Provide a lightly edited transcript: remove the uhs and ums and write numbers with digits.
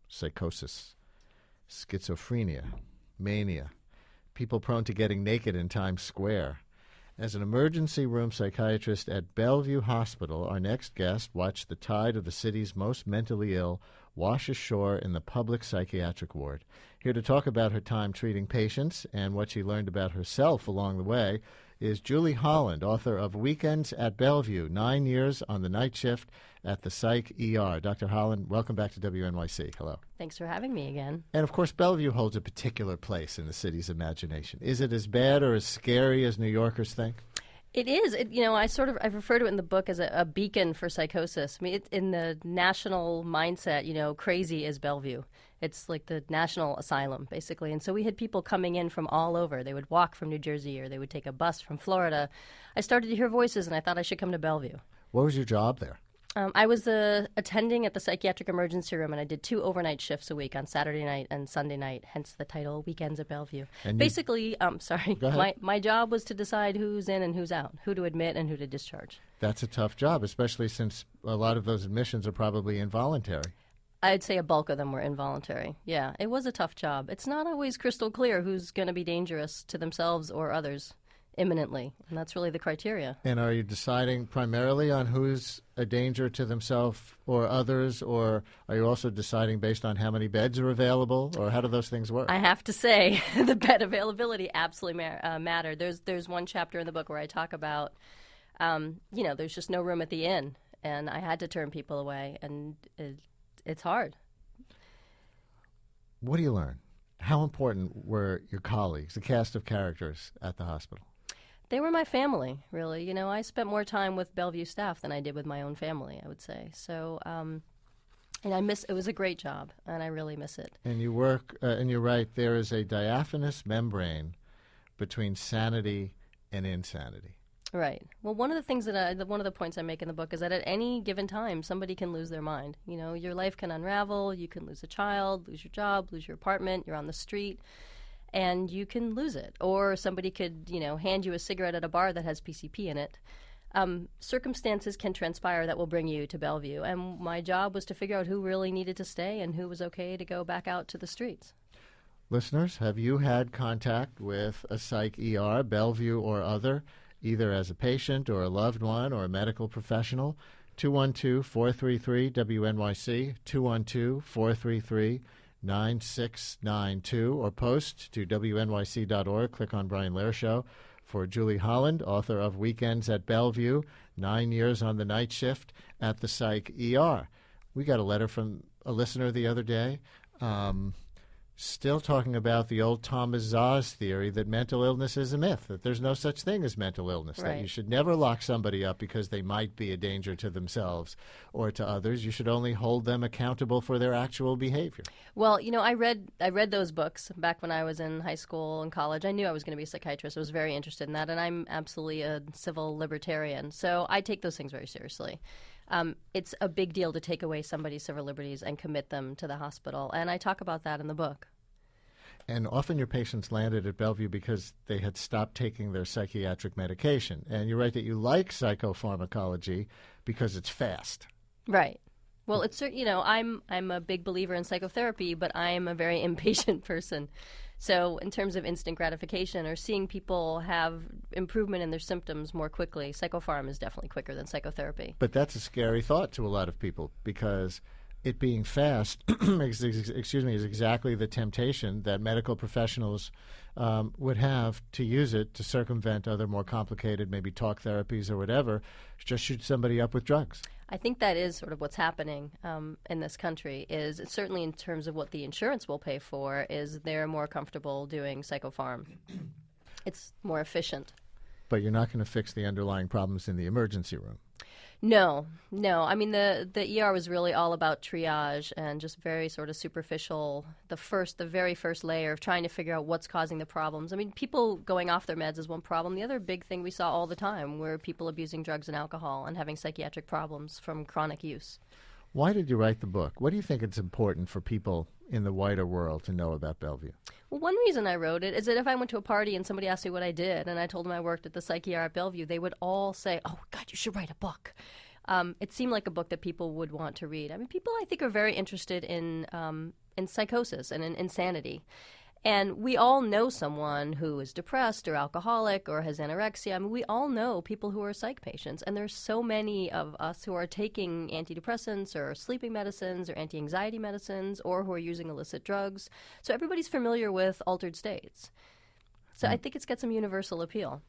psychosis, schizophrenia, mania, people prone to getting naked in Times Square. As an emergency room psychiatrist at Bellevue Hospital, our next guest watched the tide of the city's most mentally ill wash ashore in the public psychiatric ward. Here to talk about her time treating patients and what she learned about herself along the way is Julie Holland, author of Weekends at Bellevue, 9 years on the night shift at the Psych ER. Dr. Holland, welcome back to WNYC. Hello. Thanks for having me again. And, of course, Bellevue holds a particular place in the city's imagination. Is it as bad or as scary as New Yorkers think? It is. I refer to it in the book as a beacon for psychosis. I mean, in the national mindset, crazy is Bellevue. It's like the national asylum, basically. And so we had people coming in from all over. They would walk from New Jersey or they would take a bus from Florida. I started to hear voices, and I thought I should come to Bellevue. What was your job there? I was attending at the psychiatric emergency room, and I did 2 overnight shifts a week on Saturday night and Sunday night, hence the title, Weekends at Bellevue. And basically, my job was to decide who's in and who's out, who to admit and who to discharge. That's a tough job, especially since a lot of those admissions are probably involuntary. I'd say a bulk of them were involuntary. Yeah, it was a tough job. It's not always crystal clear who's going to be dangerous to themselves or others imminently, and that's really the criteria. And are you deciding primarily on who's a danger to themselves or others, or are you also deciding based on how many beds are available, or how do those things work? I have to say the bed availability absolutely mattered. There's one chapter in the book where I talk about, there's just no room at the inn, and I had to turn people away, and it's hard. What do you learn? How important were your colleagues, the cast of characters at the hospital? They were my family, really. I spent more time with Bellevue staff than I did with my own family, I would say. So, and it was a great job, and I really miss it. And you work, and you're right, there is a diaphanous membrane between sanity and insanity. Right. Well, one of the things one of the points I make in the book is that at any given time, somebody can lose their mind. Your life can unravel. You can lose a child, lose your job, lose your apartment. You're on the street, and you can lose it. Or somebody could, hand you a cigarette at a bar that has PCP in it. Circumstances can transpire that will bring you to Bellevue, and my job was to figure out who really needed to stay and who was okay to go back out to the streets. Listeners, have you had contact with a psych ER, Bellevue or other, either as a patient or a loved one or a medical professional? 212-433-WNYC, 212-433-9692, or post to WNYC.org. Click on Brian Lehrer Show. For Julie Holland, author of Weekends at Bellevue, 9 years on the night shift at the Psych ER. We got a letter from a listener the other day. Still talking about the old Thomas Szasz theory that mental illness is a myth, that there's no such thing as mental illness, right. That you should never lock somebody up because they might be a danger to themselves or to others. You should only hold them accountable for their actual behavior. Well, I read those books back when I was in high school and college. I knew I was going to be a psychiatrist. I was very interested in that, and I'm absolutely a civil libertarian, so I take those things very seriously. It's a big deal to take away somebody's civil liberties and commit them to the hospital, and I talk about that in the book. And often your patients landed at Bellevue because they had stopped taking their psychiatric medication. And you're right that you like psychopharmacology because it's fast. Right. Well, it's I'm a big believer in psychotherapy, but I'm a very impatient person. So in terms of instant gratification or seeing people have improvement in their symptoms more quickly, psychopharm is definitely quicker than psychotherapy. But that's a scary thought to a lot of people because it being fast, is exactly the temptation that medical professionals would have to use it to circumvent other more complicated, maybe talk therapies or whatever, just shoot somebody up with drugs. I think that is sort of what's happening in this country, is certainly in terms of what the insurance will pay for, is they're more comfortable doing psychopharm. It's more efficient. But you're not going to fix the underlying problems in the emergency room. No. I mean, the ER was really all about triage and just very sort of superficial, the very first layer of trying to figure out what's causing the problems. I mean, people going off their meds is one problem. The other big thing we saw all the time were people abusing drugs and alcohol and having psychiatric problems from chronic use. Why did you write the book? What do you think it's important for people in the wider world to know about Bellevue? Well, one reason I wrote it is that if I went to a party and somebody asked me what I did and I told them I worked at the Psych ER at Bellevue, they would all say, "Oh, God, you should write a book." it seemed like a book that people would want to read. I mean, people, I think, are very interested in psychosis and in insanity. And we all know someone who is depressed or alcoholic or has anorexia. I mean, we all know people who are psych patients. And there's so many of us who are taking antidepressants or sleeping medicines or anti-anxiety medicines or who are using illicit drugs. So everybody's familiar with altered states. So I think it's got some universal appeal.